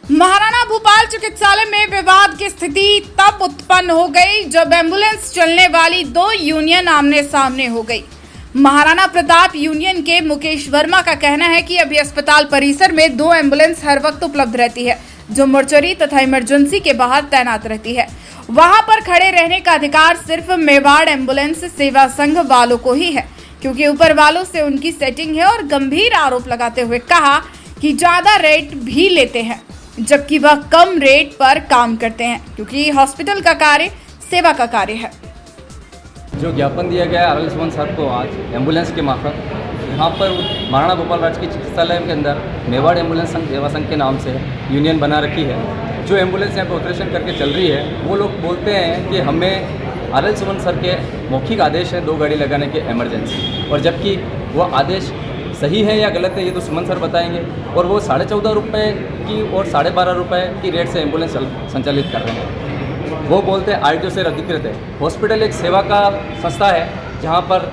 महाराणा भूपाल चिकित्सालय में विवाद की स्थिति तब उत्पन्न हो गई जब एम्बुलेंस चलने वाली दो यूनियन आमने सामने हो गई। महाराणा प्रताप यूनियन के मुकेश वर्मा का कहना है कि अभी अस्पताल परिसर में दो एम्बुलेंस हर वक्त उपलब्ध रहती है, जो मोर्चरी तथा इमरजेंसी के बाहर तैनात रहती है। वहां पर खड़े रहने का अधिकार सिर्फ मेवाड़ एम्बुलेंस सेवा संघ वालों को ही है, क्योंकि ऊपर वालों से उनकी सेटिंग है। और गंभीर आरोप लगाते हुए कहा कि ज्यादा रेट भी लेते हैं, जबकि वह कम रेट पर काम करते हैं, क्योंकि हॉस्पिटल का कार्य सेवा का कार्य है। जो ज्ञापन दिया गया है RL सुमन सर को आज एम्बुलेंस के मार्फत, यहाँ पर महाराणा भोपाल राजकीय चिकित्सालय के अंदर मेवाड़ एम्बुलेंस संघ सेवा संघ के नाम से यूनियन बना रखी है। जो एम्बुलेंस यहाँ पर ऑपरेशन करके चल रही है, वो लोग बोलते हैं कि हमें RL सुमन सर के मौखिक आदेश है 2 गाड़ी लगाने के इमरजेंसी, और जबकि वो आदेश सही है या गलत है ये तो सुमन सर बताएंगे। और वो 14.5 रुपये की और 12.5 रुपये की रेट से एम्बुलेंस संचालित कर रहे हैं। वो बोलते हैं RTO से अधिकृत है। हॉस्पिटल एक सेवा का संस्था है, जहाँ पर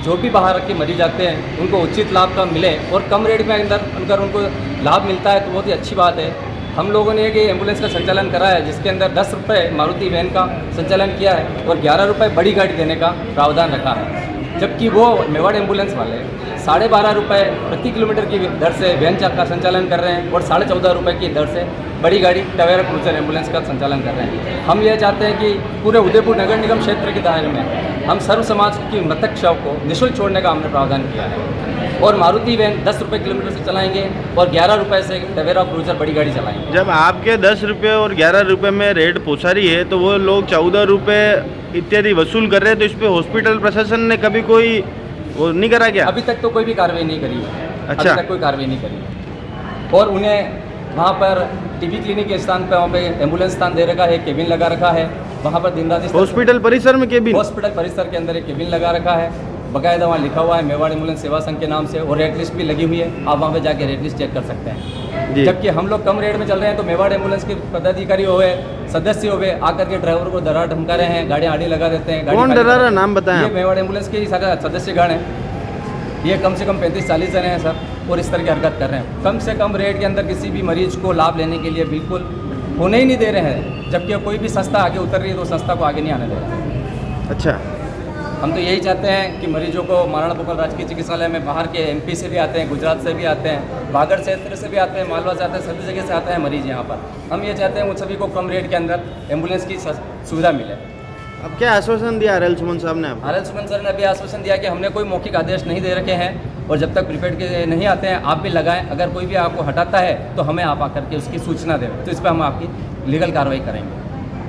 जो भी बाहर के मरीज आते हैं उनको उचित लाभ का मिले और कम रेट में अंदर उनको लाभ मिलता है, तो बहुत ही अच्छी बात है। हम लोगों ने एक एम्बुलेंस का संचालन करा है, जिसके अंदर 10 रुपये मारुति वैन का संचालन किया है और 11 रुपये बड़ी गाड़ी देने का प्रावधान रखा है। जबकि वो मेवाड़ एम्बुलेंस वाले 12.5 रुपये प्रति किलोमीटर की दर से वैन का संचालन कर रहे हैं और 14.5 रुपये की दर से बड़ी गाड़ी टवेरा क्रूजर एम्बुलेंस का संचालन कर रहे हैं। हम ये चाहते हैं कि पूरे उदयपुर नगर निगम क्षेत्र के दायरे में हम सर्व समाज की मृतक शव को निःशुल्क छोड़ने का हमने प्रावधान किया है, और मारुति वैन 10 रुपये किलोमीटर से चलाएंगे और 11 रुपये से टवेरा क्रूजर बड़ी गाड़ी चलाएंगे। जब आपके 10 रुपये और 11 रुपये में रेट पहुँचा रही है, तो वो लोग 14 रुपये इत्यादि वसूल कर रहे हैं, तो इस पर हॉस्पिटल प्रशासन ने कभी कोई वो नहीं करा क्या? अभी तक तो कोई भी कार्रवाई नहीं करी है। अच्छा। अभी तक कोई कार्रवाई नहीं करी, और उन्हें वहाँ पर टीबी क्लिनिक के स्थान पर वहाँ पे एम्बुलेंस स्थान दे रखा है, केबिन लगा रखा है, वहाँ पर दिन रात हॉस्पिटल परिसर में केबिन? हॉस्पिटल परिसर के अंदर एक केबिन लगा रखा है, बकायदा वहाँ लिखा हुआ है मेवाड़ एम्बुलेंस सेवा संघ के नाम से, और रेट लिस्ट भी लगी हुई है। आप वहाँ पे जाके रेट लिस्ट चेक कर सकते हैं। जबकि हम लोग कम रेट में चल रहे हैं, तो मेवाड़ एम्बुलेंस के पदाधिकारी हुए, सदस्य हुए, आकर के ड्राइवर को डरा धमका रहे हैं, गाड़ियाँ आड़ी लगा देते हैं। कौन डरा रहा, नाम बताएं? ये मेवाड़ एम्बुलेंस के ही सदस्यगण हैं। ये कम से कम 35-40 जने हैं सर, और इस तरह की हरकत कर रहे हैं। कम से कम रेट के अंदर किसी भी मरीज को लाभ लेने के लिए बिल्कुल होने ही नहीं दे रहे हैं, जबकि कोई भी संस्था आगे उतर रही है तो संस्था को आगे नहीं आने दे रहा है। अच्छा, हम तो यही चाहते हैं कि मरीजों को महाराणा भोपाल राजकीय चिकित्सालय में बाहर के MP से भी आते हैं, गुजरात से भी आते हैं, बागड़ क्षेत्र से भी आते हैं, मालवा से आते हैं, सभी जगह से आते हैं मरीज यहाँ पर। हम ये चाहते हैं उन सभी को कम रेट के अंदर एम्बुलेंस की सुविधा मिले। अब क्या आश्वासन दिया RL सुमन साहब ने? RL सुमन सर ने अभी आश्वासन दिया कि हमने कोई मौखिक आदेश नहीं दे रखे हैं, और जब तक प्रीपेड के नहीं आते हैं आप भी लगाएं। अगर कोई भी आपको हटाता है तो हमें आप आकर के उसकी सूचना दें, तो इस पर हम आपकी लीगल कार्रवाई करेंगे।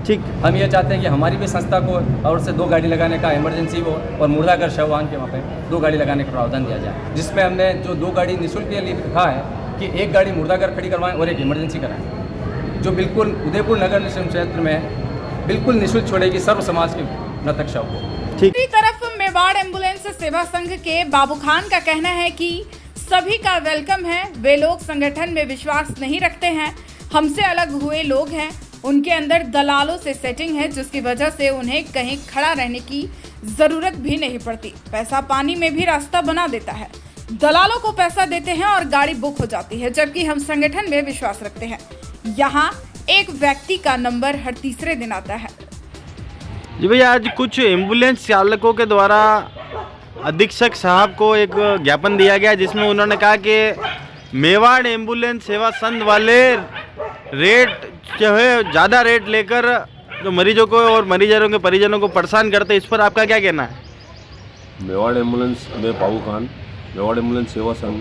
ठीक। हम ये चाहते हैं कि हमारी भी संस्था को और से 2 गाड़ी लगाने का इमरजेंसी हो, और मुर्दाघर शव वाहन के वहाँ पे 2 गाड़ी लगाने का प्रावधान दिया जाए, जिसमें हमने जो 2 गाड़ी निःशुल्क के लिए लिखा है कि 1 गाड़ी मुर्दाघर खड़ी करवाएं और 1 इमरजेंसी कराएं, जो बिल्कुल उदयपुर नगर निगम क्षेत्र में बिल्कुल निःशुल्क छोड़ेगी सर्व समाज के मृतक शव को। दूसरी तरफ मेवाड़ एम्बुलेंस सेवा संघ के बाबू खान का कहना है कि सभी का वेलकम है। वे लोग संगठन में विश्वास नहीं रखते हैं, हमसे अलग हुए लोग हैं। उनके अंदर दलालों से सेटिंग है, जिसकी वजह से उन्हें कहीं खड़ा रहने की जरूरत भी नहीं पड़ती। पैसा पानी में भी रास्ता बना देता है। दलालों को पैसा देते हैं और गाड़ी बुक हो जाती है, जबकि हम संगठन में विश्वास रखते हैं। यहाँ एक व्यक्ति का नंबर हर तीसरे दिन आता है। जी भैया, आज कुछ एम्बुलेंस चालकों के द्वारा अधीक्षक साहब को एक ज्ञापन दिया गया, जिसमें उन्होंने कहा कि मेवाड़ एम्बुलेंस सेवा संघ वाले रेट जो है ज़्यादा रेट लेकर जो मरीजों को और मरीजों के परिजनों को परेशान करते हैं। इस पर आपका क्या कहना है? मेवाड़ एम्बुलेंस में बाबू खान, मेवाड़ एम्बुलेंस सेवा संघ,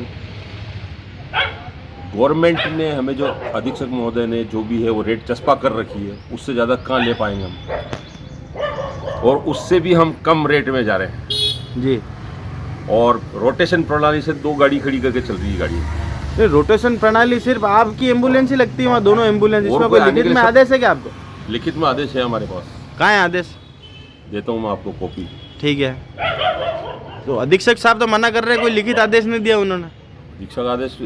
गवर्नमेंट ने हमें जो अधीक्षक महोदय ने जो भी है वो रेट चस्पा कर रखी है, उससे ज़्यादा कहाँ ले पाएंगे हम, और उससे भी हम कम रेट में जा रहे हैं जी। और रोटेशन प्रणाली से 2 गाड़ी खड़ी करके चल रही है गाड़ी। ये रोटेशन प्रणाली सिर्फ आपकी एम्बुलेंस ही लगती है वहाँ, दोनों एम्बुलेंस? इसमें कोई लिखित में आदेश है क्या आपको? लिखित में आदेश है हमारे पास। कहाँ है आदेश? देता हूँ मैं आपको कॉपी। ठीक है, तो अधीक्षक साहब तो मना कर रहे हैं, कोई लिखित आदेश नहीं दिया उन्होंने? अधीक्षक आदेश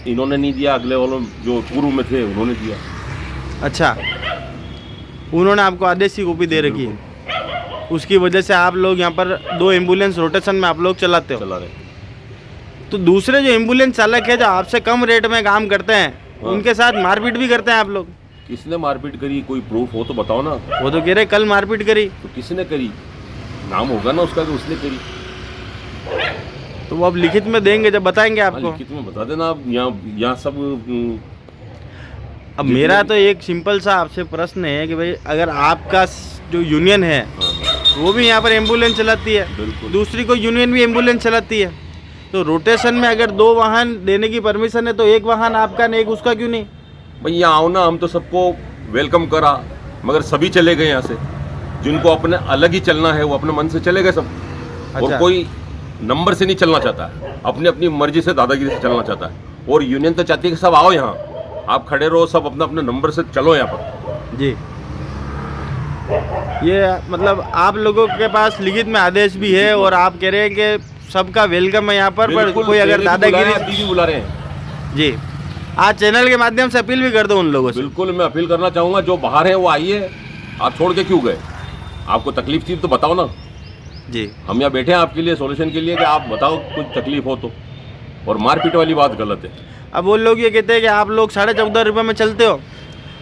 इन्होंने नहीं दिया, अगले वालों जो पूर्व में थे उन्होंने दिया। अच्छा, उन्होंने आपको आदेश की कॉपी दे रखी है, उसकी वजह से आप लोग यहाँ पर 2 एम्बुलेंस रोटेशन में आप लोग चलाते हो? चला रहे। तो दूसरे जो एम्बुलेंस चालक है जो आपसे कम रेट में काम करते हैं, उनके साथ मारपीट भी करते हैं आप लोग? किसने मारपीट करी? कोई प्रूफ हो तो बताओ ना। वो तो कह रहे कल मारपीट करी। तो किसने करी? नाम होगा ना उसका कि उसने करी। तो वो अब लिखित में देंगे जब बताएंगे हाँ, आपको। लिखित में बता देना। आप यहाँ सब अब मेरा तो एक सिंपल सा आपसे प्रश्न है कि भाई अगर आपका जो यूनियन है वो भी यहाँ पर एम्बुलेंस चलाती है, बिल्कुल। दूसरी कोई यूनियन भी एम्बुलेंस चलाती है, तो रोटेशन में अगर 2 वाहन देने की परमिशन है तो एक वाहन आपका नहीं, एक उसका क्यों नहीं? भाई यहाँ आओ ना, हम तो सबको वेलकम करा, मगर सभी चले गए यहाँ से। जिनको अपने अलग ही चलना है वो अपने मन से चले गए सब। और अच्छा। कोई नंबर से नहीं चलना चाहता है, अपनी अपनी मर्जी से दादागिरी से चलना चाहता है। और यूनियन तो चाहती है कि सब आओ यहाँ, आप खड़े रहो, सब अपने अपने नंबर से चलो यहाँ पर। जी, ये मतलब आप लोगों के पास लिखित में आदेश भी है और आप कह रहे हैं कि सबका वेलकम है यहाँ पर बिल्कुल, कोई अगर दादागिरी। दीदी बुला रहे हैं। जी, आज चैनल के माध्यम से अपील भी कर दो उन लोगों से। बिल्कुल, मैं अपील करना चाहूँगा, जो बाहर हैं वो आइए। आप छोड़ के क्यों गए? आपको तकलीफ थी तो बताओ ना। जी, हम यहाँ बैठे हैं आपके लिए, सॉल्यूशन के लिए, कि आप बताओ कुछ तकलीफ हो तो। और मारपीट वाली बात गलत है। अब वो लोग ये कहते हैं कि आप लोग 14.5 रुपये में चलते हो,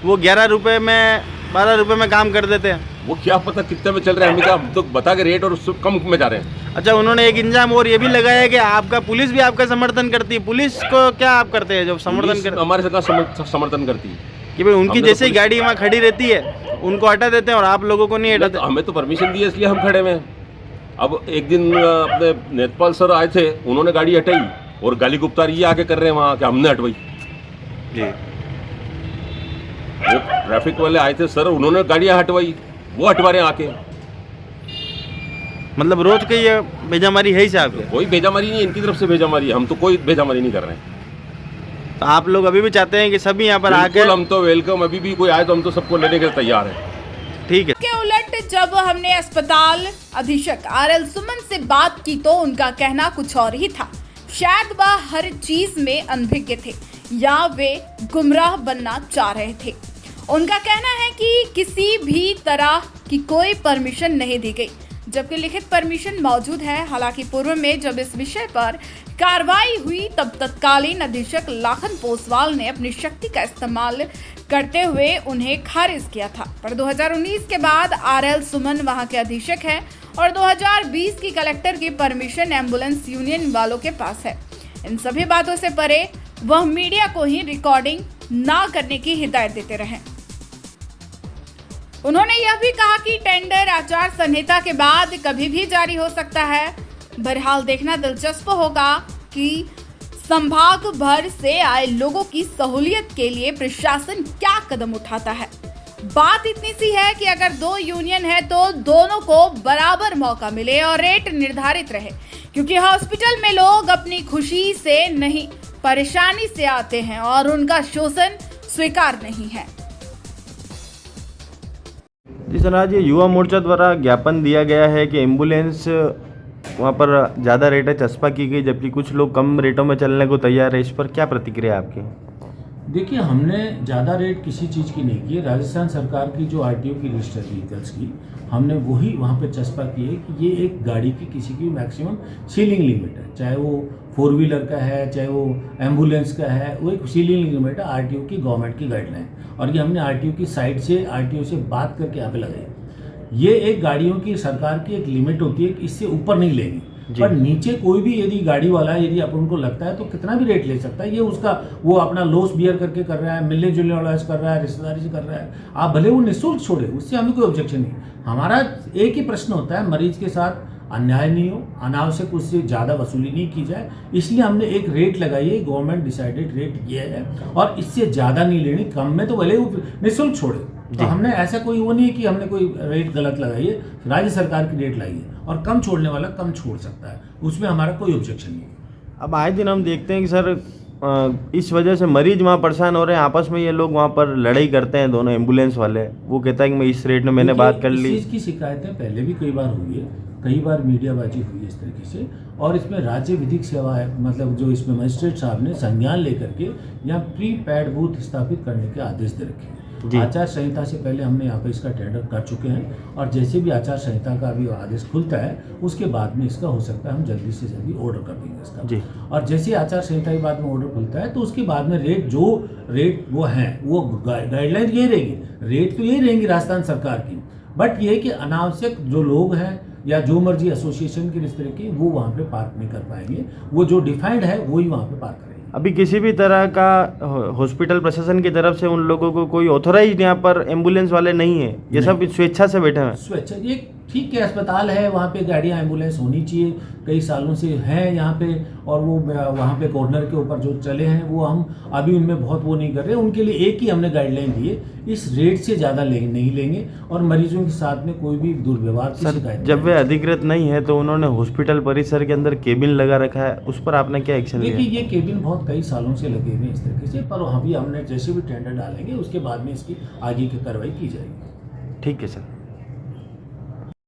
वो 11 रुपये में 12 रुपये में काम कर देते हैं। वो क्या पता कितने में चल रहे हैं, हमें क्या, हम तो बता के रेट और उससे कम में जा रहे हैं। अच्छा, उन्होंने एक इंजाम और ये भी लगाया है कि आपका पुलिस भी आपका समर्थन करती है। पुलिस को क्या आप करते हैं जो समर्थन पुलिस कर हमारे साथ समर्थन करती है कि भाई उनकी हमने तो जैसे ही पुलिस- गाड़ी वहाँ खड़ी रहती है उनको हटा देते हैं और आप लोगों को नहीं हटाते? हमें तो परमिशन दी है, इसलिए हम खड़े हुए हैं। अब एक दिन अपने नेतपाल सर आए थे, उन्होंने गाड़ी हटाई और गाली गुप्तार ये आके कर रहे हैं वहाँ कि हमने हटवाई। जी, वो ट्रैफिक वाले आए थे सर, उन्होंने गाड़ियाँ हटवाई, वो हटवा रहे हैं आके। मतलब रोज की ये बेजामारी है ही साहब के। कोई भेजामारी नहीं, इनकी तरफ से भेजामारी है, हम तो कोई भेजामारी नहीं कर रहे हैं। तो आप लोग अभी भी चाहते हैं कि सभी यहाँ पर आके? बिल्कुल, हम तो वेलकम, अभी भी कोई आए तो हम तो सबको लेने के लिए तैयार हैं। ठीक है। के उलट जब हमने अस्पताल अधीक्षक आरएल सुमन से बात की तो उनका कहना कुछ और ही था। शायद वह हर चीज में अनभिज्ञ थे या वे गुमराह बनना चाह रहे थे। उनका कहना है कि किसी भी तरह की कोई परमिशन नहीं दी गई, जबकि लिखित परमिशन मौजूद है। हालांकि पूर्व में जब इस विषय पर कार्रवाई हुई तब तत्कालीन अधीक्षक लाखन पोसवाल ने अपनी शक्ति का इस्तेमाल करते हुए उन्हें खारिज किया था। पर 2019 के बाद आरएल सुमन वहां के अधीक्षक हैं और 2020 की कलेक्टर की परमिशन एम्बुलेंस यूनियन वालों के पास है। इन सभी बातों से परे वह मीडिया को ही रिकॉर्डिंग ना करने की हिदायत देते रहे। उन्होंने यह भी कहा कि टेंडर आचार संहिता के बाद कभी भी जारी हो सकता है। बहरहाल देखना दिलचस्प होगा कि संभाग भर से आए लोगों की सहूलियत के लिए प्रशासन क्या कदम उठाता है। बात इतनी सी है कि अगर 2 यूनियन है तो दोनों को बराबर मौका मिले और रेट निर्धारित रहे, क्योंकि हॉस्पिटल में लोग अपनी खुशी से नहीं परेशानी से आते हैं और उनका शोषण स्वीकार नहीं है। जी सर, आज ये युवा मोर्चा द्वारा ज्ञापन दिया गया है कि एम्बुलेंस वहाँ पर ज़्यादा रेटें चस्पा की गई, जबकि कुछ लोग कम रेटों में चलने को तैयार है। इस पर क्या प्रतिक्रिया आपकी? देखिए, हमने ज़्यादा रेट किसी चीज़ की नहीं की है। राजस्थान सरकार की जो आरटीओ की लिस्ट है व्हीकल्स की, हमने वही वहाँ पे चस्पा की है कि ये एक गाड़ी की किसी की मैक्सिमम सीलिंग लिमिट है, चाहे वो 4 व्हीलर का है चाहे वो एम्बुलेंस का है, वो एक सीलिंग लिमिट है आरटीओ की, गवर्नमेंट की गाइडलाइन। और ये हमने आरटीओ की साइड से, आरटीओ से बात करके यहाँ पे लगाई। ये एक गाड़ियों की सरकार की एक लिमिट होती है कि इससे ऊपर नहीं लेगी, पर नीचे कोई भी यदि गाड़ी वाला यदि अपन उनको लगता है तो कितना भी रेट ले सकता है। ये उसका वो अपना लॉस बियर करके कर रहा है, मिलने जुलने वाला कर रहा है, रिश्तेदारी से कर रहा है, आप भले वो निःशुल्क छोड़े, उससे हमें कोई ऑब्जेक्शन नहीं। हमारा एक ही प्रश्न होता है, मरीज के साथ अन्याय नहीं हो, अनावश्यक उससे ज़्यादा वसूली नहीं की जाए, इसलिए हमने एक रेट लगाई है। गवर्नमेंट डिसाइडेड रेट ये है और इससे ज़्यादा नहीं लेनी, कम में तो भले वो निःशुल्क छोड़े। तो हमने ऐसा कोई वो नहीं है कि हमने कोई रेट गलत लगाई है, राज्य सरकार की रेट लाई है और कम छोड़ने वाला कम छोड़ सकता है, उसमें हमारा कोई ऑब्जेक्शन नहीं है। अब आए दिन हम देखते हैं कि सर इस वजह से मरीज वहाँ परेशान हो रहे हैं, आपस में ये लोग वहाँ पर लड़ाई करते हैं, दोनों एम्बुलेंस वाले। वो कहता है कि मैं इस रेट में मैंने बात कर ली। इस चीज़ की शिकायतें पहले भी कई बार हुई है, कई बार मीडियाबाजी हुई है इस तरीके से, और इसमें राज्य विधिक सेवा है, मतलब जो इसमें मजिस्ट्रेट साहब ने संज्ञान लेकर के यहाँ प्री पैड बूथ स्थापित करने के आदेश दे रखे हैं। जी। आचार संहिता से पहले हमने यहाँ पे इसका टेंडर कर चुके हैं, और जैसे भी आचार संहिता का भी आदेश खुलता है उसके बाद में इसका हो सकता है हम जल्दी से जल्दी ऑर्डर कर देंगे इसका जी। और जैसे आचार संहिता के बाद में ऑर्डर खुलता है तो उसके बाद में रेट वो हैं वो गाइडलाइन ये रहेगी, रेट तो यही रहेंगी राजस्थान सरकार की, बट ये है कि अनावश्यक जो लोग हैं या जो मर्जी एसोसिएशन की इस तरह की वो वहाँ पे पार्क नहीं कर पाएंगे, वो जो डिफाइंड है वही वहाँ पे पार्क करेंगे। अभी किसी भी तरह का हॉस्पिटल प्रशासन की तरफ से उन लोगों को कोई ऑथोराइज यहाँ पर एम्बुलेंस वाले नहीं है, ये सब स्वेच्छा से बैठे हैं। स्वेच्छा, ये ठीक है, अस्पताल है वहाँ पे गाड़ियाँ एम्बुलेंस होनी चाहिए, कई सालों से हैं यहाँ पे, और वो वहाँ पे कॉर्नर के ऊपर जो चले हैं वो हम अभी उनमें बहुत वो नहीं कर रहे, उनके लिए एक ही हमने गाइडलाइन दी है, इस रेट से ज़्यादा नहीं लेंगे और मरीजों के साथ में कोई भी दुर्व्यवहार की शिकायत। जब वे अधिकृत नहीं है तो उन्होंने हॉस्पिटल परिसर के अंदर केबिन लगा रखा है, उस पर आपने क्या एक्शन लिया? देखिए ये केबिन बहुत कई सालों से लगे हुए हैं इस तरीके से, पर अभी हमने जैसे भी टेंडर डालेंगे उसके बाद में इसकी आगे की कार्रवाई की जाएगी। ठीक है सर।